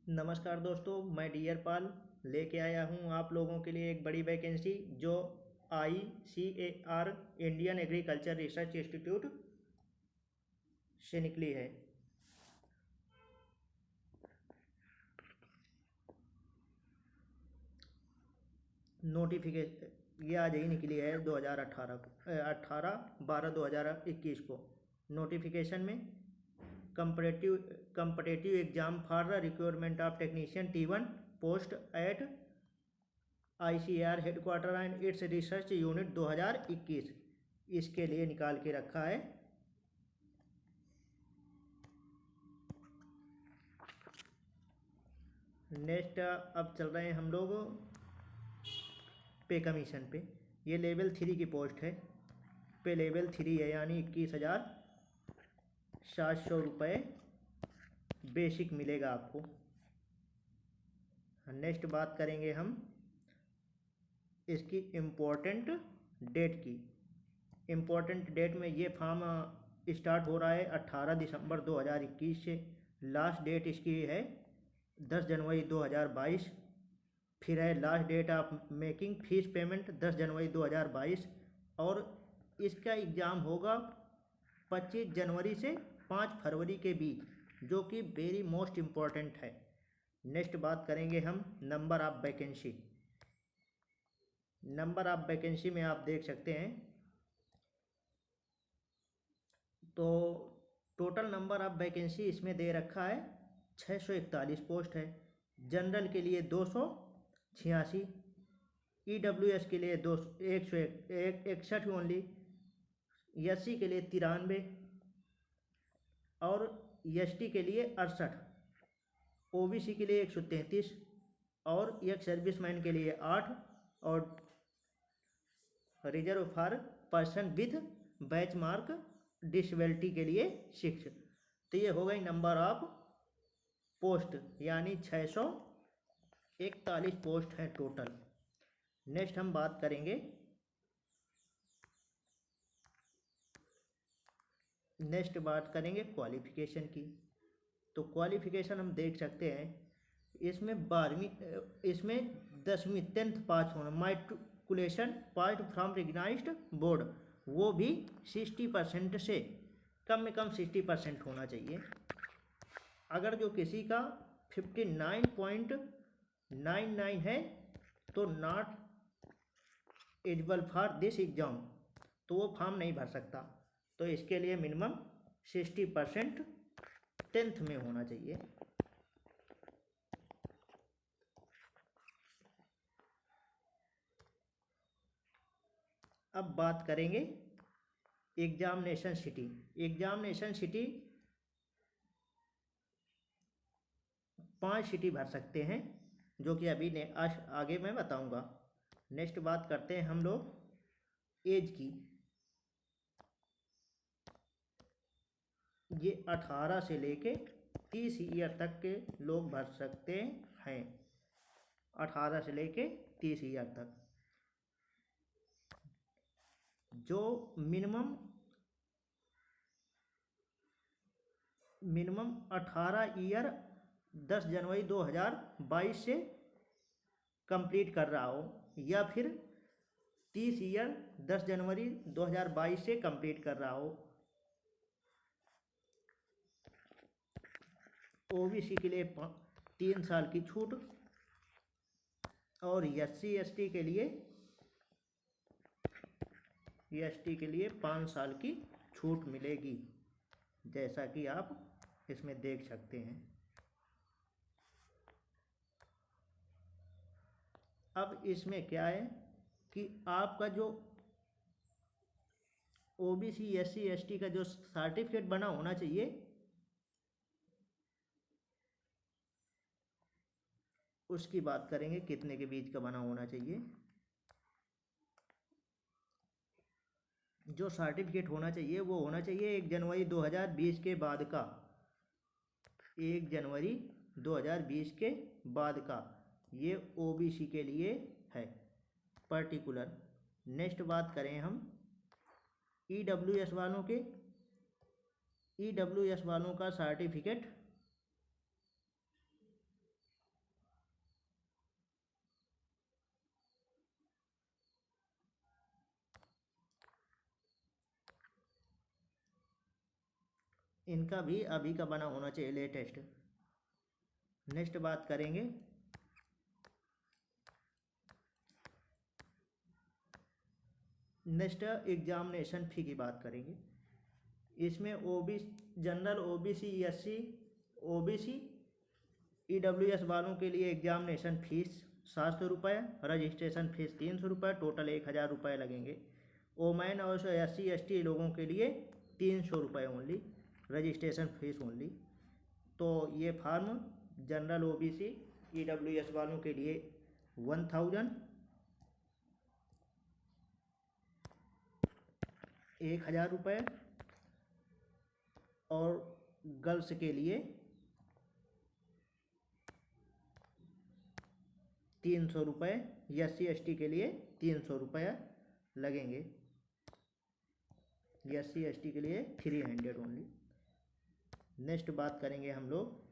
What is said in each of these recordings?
नमस्कार दोस्तों, मैं डियर पाल लेके आया हूँ आप लोगों के लिए एक बड़ी वैकेंसी जो ICAR Indian agriculture research institute से निकली है। नोटिफिकेशन ये आज ही निकली है 18/12/2021 को। नोटिफिकेशन में competitive exam for the requirement of technician T1 post at ICAR headquarter and it's research unit 2021 इसके लिए निकाल के रखा है। नेक्स्ट अब चल रहे हैं हम लोग पे कमीशन पे। ये लेवल 3 की पोस्ट है। पे लेवल 3 है यानी 21,700 रुपये बेसिक मिलेगा आपको। नेक्स्ट बात करेंगे हम इसकी इम्पोर्टेंट डेट की। इम्पोर्टेंट डेट में ये फॉर्म स्टार्ट हो रहा है 18 दिसंबर 2021 से। लास्ट डेट इसकी है 10 जनवरी 2022। फिर है last date of making fees payment 10 जनवरी 2022। और इसका एग्ज़ाम होगा 25 जनवरी से 5 फरवरी के बीच, जो कि वेरी मोस्ट इम्पॉर्टेंट है। नेक्स्ट बात करेंगे हम number of vacancy. Number of vacancy में आप देख सकते हैं तो टोटल नंबर ऑफ वैकेंसी इसमें दे रखा है 641 पोस्ट है। जनरल के लिए 286, EWS के लिए 161 ओनली, SC के लिए 93 और ST के लिए 68, OBC के लिए 133 और एक सर्विसमैन के लिए 8 और reserve for person with batch mark disability के लिए 6। तो ये हो गई नंबर ऑफ पोस्ट, यानी 641 पोस्ट हैं टोटल। नेक्स्ट हम बात करेंगे क्वालिफिकेशन की। तो क्वालिफिकेशन हम देख सकते हैं इसमें 10वीं 10th पास होना, माइट्रिकुलेशन पास फ्रॉम रिकग्नाइज्ड बोर्ड, वो भी 60% से कम में कम 60% होना चाहिए। अगर जो किसी का 59.99 है तो not eligible for this exam, तो वो फॉर्म नहीं भर सकता। तो इसके लिए मिनिमम 60% 10th में होना चाहिए। अब बात करेंगे examination city. Examination city 5 city भर सकते हैं, जो कि अभी आगे मैं बताऊंगा। नेक्स्ट बात करते हैं हम लोग एज की। ये 18 से लेके 30 ईयर तक के लोग भर सकते हैं। 18 से लेके 30 ईयर तक। जो मिनिमम 18 ईयर 10 जनवरी 2022 से कंप्लीट कर रहा हो, या फिर 30 ईयर 10 जनवरी 2022 से कंप्लीट कर रहा हो। OBC के लिए 3 साल की छूट और SC ST के लिए 5 साल की छूट मिलेगी, जैसा कि आप इसमें देख सकते हैं। अब इसमें क्या है कि आपका जो OBC SC ST का जो सर्टिफिकेट बना होना चाहिए, उसकी बात करेंगे कितने के बीच का बना होना चाहिए। जो सर्टिफिकेट होना चाहिए वो होना चाहिए 1 जनवरी 2020 के बाद का। 1 जनवरी 2020 के बाद का, ये OBC के लिए है पर्टिकुलर। नेक्स्ट बात करें हम EWS वालों के। EWS वालों का सर्टिफिकेट इनका भी अभी का बना होना चाहिए, लेटेस्ट। नेक्स्ट बात करेंगे नेक्स्ट एग्जामिनेशन फ़ी की बात करेंगे। इसमें general, OBC, SC, OBC, EWS वालों के लिए एग्जामिनेशन फीस 700 रुपये, रजिस्ट्रेशन फीस 300 रुपये, टोटल 1000 रुपये लगेंगे। ओमैन और एससी एसटी लोगों के लिए 300 रुपये ओनली, रजिस्ट्रेशन फीस ओनली। तो ये फार्म जनरल, ओबीसी, ईडब्ल्यूएस वालों के लिए 1000 रुपये, और गर्ल्स के लिए 300 रुपये, एससी एसटी के लिए 300 रुपये लगेंगे। एससी एसटी के लिए 300 ओनली। नेक्स्ट बात करेंगे हम लोग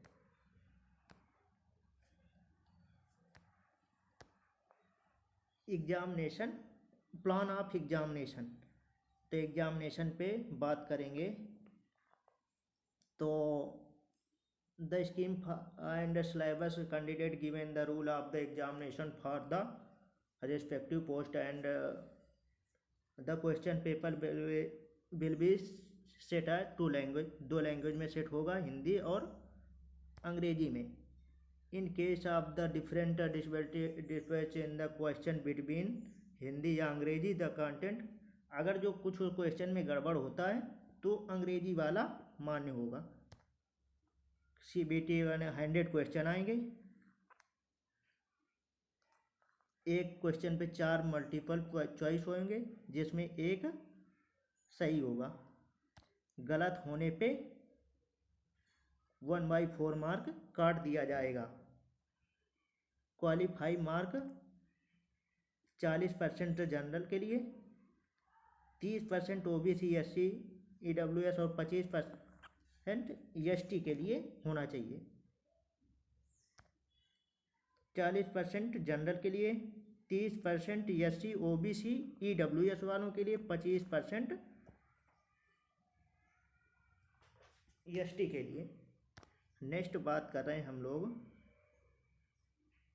एग्जामिनेशन, प्लान ऑफ एग्जामिनेशन। तो एग्जामिनेशन पे बात करेंगे। तो the scheme and syllabus candidate given the rule of the examination for the respective post and the question paper will B set है 2 लैंग्वेज, 2 लैंग्वेज में सेट होगा, हिंदी और अंग्रेजी में। In case of the different dispatch in the question between Hindi या अंग्रेजी the content, अगर जो कुछ क्वेश्चन में गड़बड़ होता है तो अंग्रेजी वाला मान्य होगा। CBT 100 क्वेश्चन आएंगे, एक क्वेश्चन पे 4 मल्टीपल चॉइस होंगे जिसमें एक सही होगा। गलत होने पे 1/4 मार्क काट दिया जाएगा। क्वालिफाई मार्क 40% जनरल के लिए, 30% OBC, SC, EWS और 25% ST के लिए होना चाहिए। 40% जनरल के लिए, 30% SC, OBC, EWS वालों के लिए, 25% ST के लिए। नेक्स्ट बात कर रहे हैं हम लोग,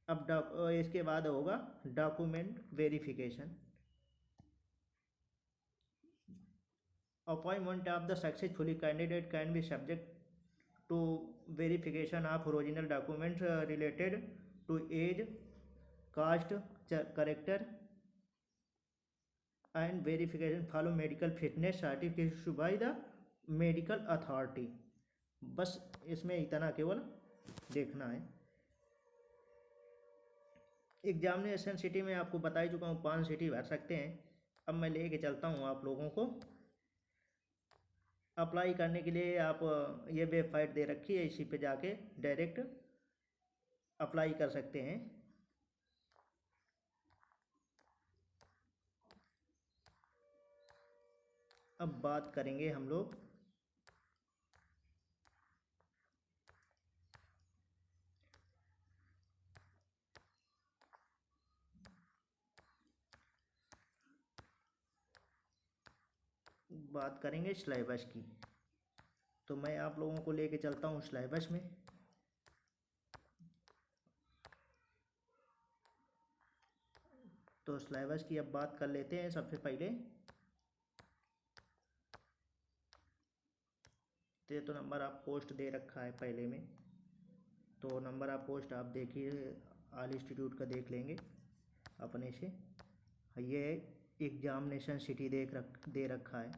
अब इसके बाद होगा document verification. Appointment of the successfully candidate can be subject to verification of original documents related to age, caste, character and verification follow medical fitness certificate issued by the medical authority. बस इसमें इतना केवल देखना है। Examination city में आपको बता ही चुका हूँ, 5 सिटी भर सकते हैं। अब मैं लेके चलता हूँ आप लोगों को। अप्लाई करने के लिए आप ये वेबसाइट दे रखी है, इसी पे जाके डायरेक्ट अप्लाई कर सकते हैं। अब बात करेंगे हम लोग सिलेबस की। तो मैं आप लोगों को लेके चलता हूँ सिलेबस में। तो सिलेबस की अब बात कर लेते हैं। सबसे पहले तो नंबर ऑफ पोस्ट दे रखा है पहले में, तो नंबर ऑफ पोस्ट आप देखिए, ऑल इंस्टीट्यूट का देख लेंगे अपने से। ये एग्जामिनेशन सिटी दे रखा है,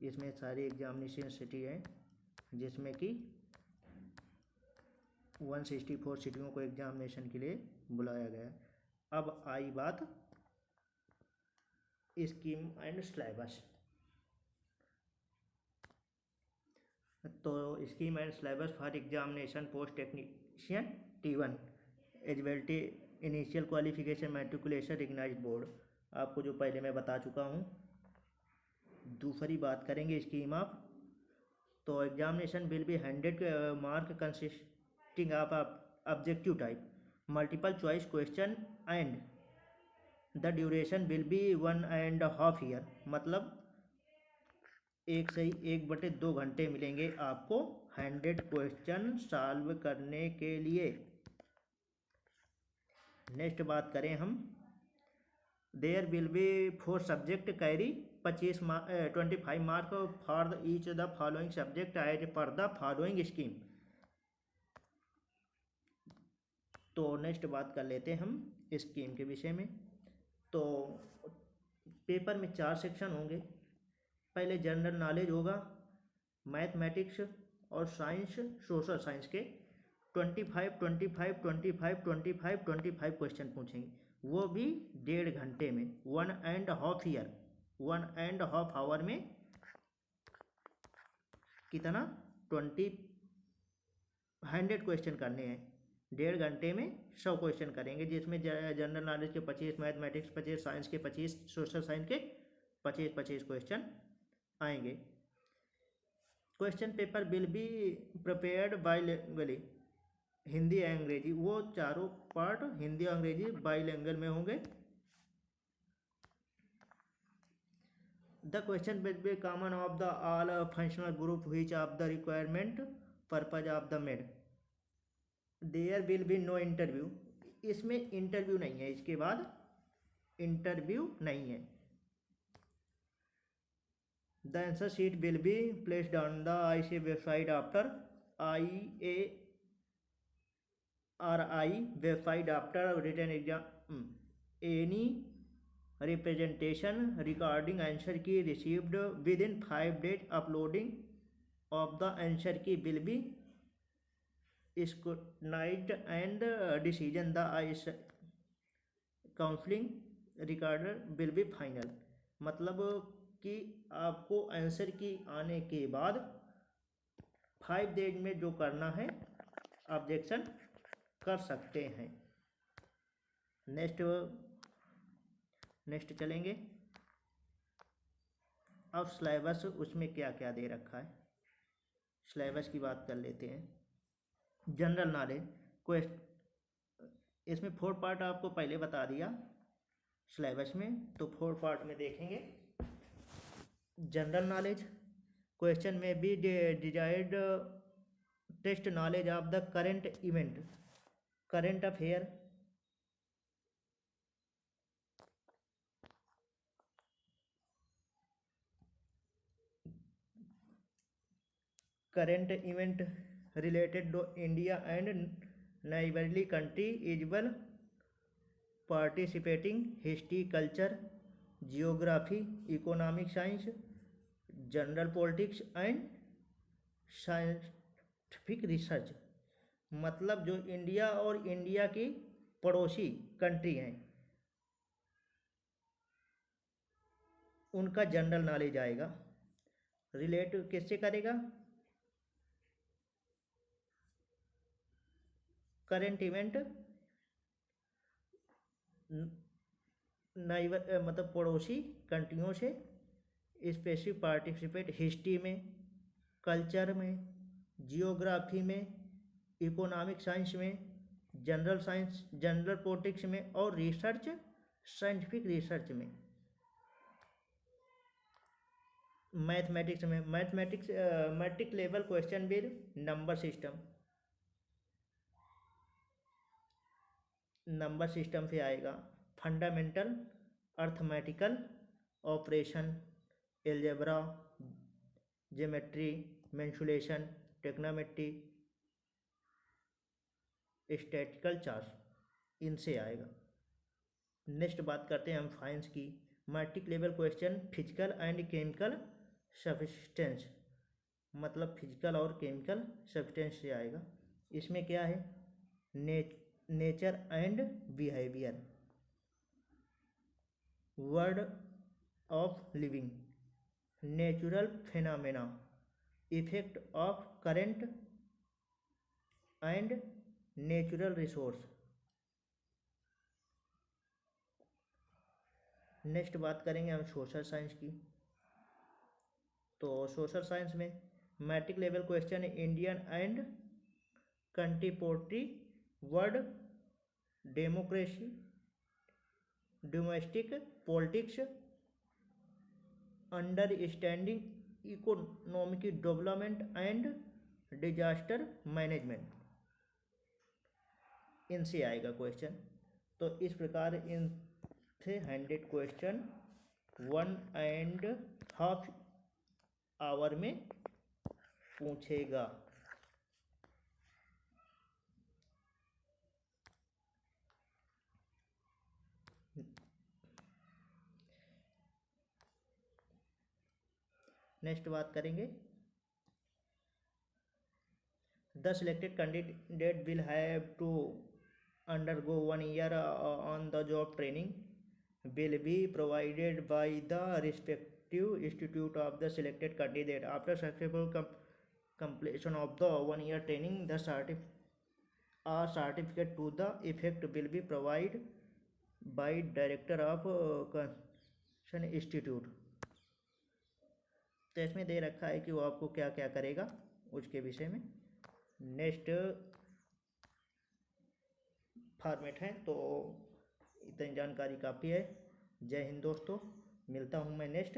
इसमें सारी एग्जामिनेशन सिटी है, जिसमें कि 164 सिटियों को एग्जामिनेशन के लिए बुलाया गया। अब आई बात स्कीम एंड सिलेबस। तो scheme and syllabus for examination post technician T1 eligibility, initial qualification, matriculation, recognised board, आपको जो पहले मैं बता चुका हूँ। दूसरी बात करेंगे स्कीम ऑफ। तो examination will be 100 mark consisting of objective type, multiple choice question and the duration will be 1.5 year. मतलब 1/2 घंटे मिलेंगे आपको 100 क्वेश्चन सॉल्व करने के लिए। नेक्स्ट बात करें हम, there will be 4 subject carry 25 mark for each the following subject as per the following scheme. तो नेक्स्ट बात कर लेते हैं हम स्कीम के विषय में। तो पेपर में 4 सेक्शन होंगे। पहले जनरल नॉलेज होगा, मैथमेटिक्स और साइंस, सोशल साइंस के 25 क्वेश्चन पूछेंगे, वो भी 1.5 घंटे में, 1.5 आवर में कितना 100 क्वेश्चन करने हैं। 1.5 घंटे में 100 क्वेश्चन करेंगे, जिसमें जनरल नॉलेज के 25, मैथमेटिक्स 25, साइंस के 25, सोशल साइंस के 25 क्वेश्चन आएंगे। Question paper will be prepared bilingually, Hindi अंग्रेजी, वो चारों पार्ट हिंदी अंग्रेजी बाईलिंगुअल में होंगे। The question will be common of the all functional group which of the requirement purpose of the made. There will be no interview, इसमें interview नहीं है, इसके बाद इंटरव्यू नहीं है। The answer sheet will be placed on the ICA website after IARI website after written exam. Any representation regarding answer key received within 5 days uploading of the answer key will be scrutinized and decision the counselling recorder will be final. मतलब कि आपको answer की आने के बाद 5 days में जो करना है ऑब्जेक्शन कर सकते हैं। नेक्स्ट चलेंगे। अब सिलेबस उसमें क्या क्या दे रखा है, सिलेबस की बात कर लेते हैं। जनरल नॉलेज इसमें 4 पार्ट आपको पहले बता दिया सिलेबस में, तो 4 पार्ट में देखेंगे। जनरल नॉलेज क्वेश्चन में be desired test knowledge of the current event, current affair, current event related to India and neighboring country is well participating history, culture, geography, economic science, general politics and scientific research। मतलब जो India और India की पड़ोसी country हैं उनका general knowledge आएगा। Relate किससे करेगा, करेंट इवेंट नाइबर मतलब पड़ोसी कंट्रियों से, स्पेसिफिक पार्टिसिपेट हिस्ट्री में, कल्चर में, जियोग्राफी में, इकोनॉमिक साइंस में, जनरल साइंस, जनरल पॉलिटिक्स में और रिसर्च, साइंटिफिक रिसर्च में। मैथमेटिक्स में, matric level question with number system से आएगा। Fundamental arithmetical operation, algebra, geometry, mensuration, trigonometry, statistical chart, इनसे आएगा। नेक्स्ट बात करते हैं हम साइंस की। Matric level question physical and chemical substance, मतलब फिजिकल और केमिकल सब्सटेंस से आएगा। इसमें क्या है, nature and behaviour, world of living, natural phenomena, effect of current and natural resource. Next बात करेंगे हम सोशल साइंस की। तो सोशल साइंस में matric level question Indian and contemporary world, democracy, domestic politics, understanding economic development and disaster management, इनसे आएगा question. तो इस प्रकार इनसे 100 क्वेश्चन 1.5 आवर में पूछेगा। नेक्स्ट बात करेंगे, the selected candidate will have to undergo 1 year on the job training will be provided by the respective institute of the selected candidate. After successful completion of the 1 year training, the certificate to the effect will be provided by director of construction institute. तो इसमें दे रखा है कि वो आपको क्या क्या करेगा उसके विषय में। नेक्स्ट फॉर्मेट है, तो इतनी जानकारी काफ़ी है। जय हिंद दोस्तों, मिलता हूँ मैं नेक्स्ट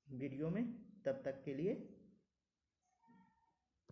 वीडियो में, तब तक के लिए